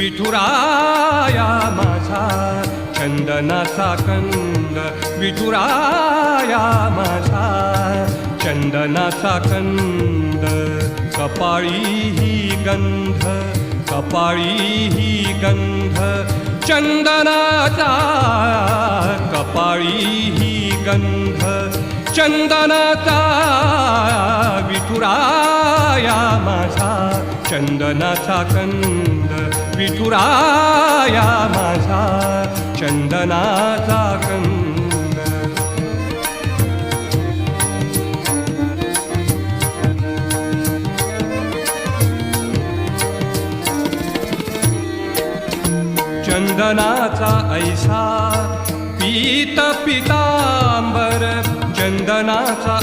विठुराया माझा चंदनाचा कंद, विठुराया माझा चंदनाचा कंद. कपाळी ही गंध, कपाळी ही गंध चंदनाचा, कपाळी ही गंध चंदनाचा. विठुराया माझा चंदनाचा कंद, विठुराया माझा चंदनाचा कंद. चंदनाचा ऐसा पीत पितांबर, चंदनाचा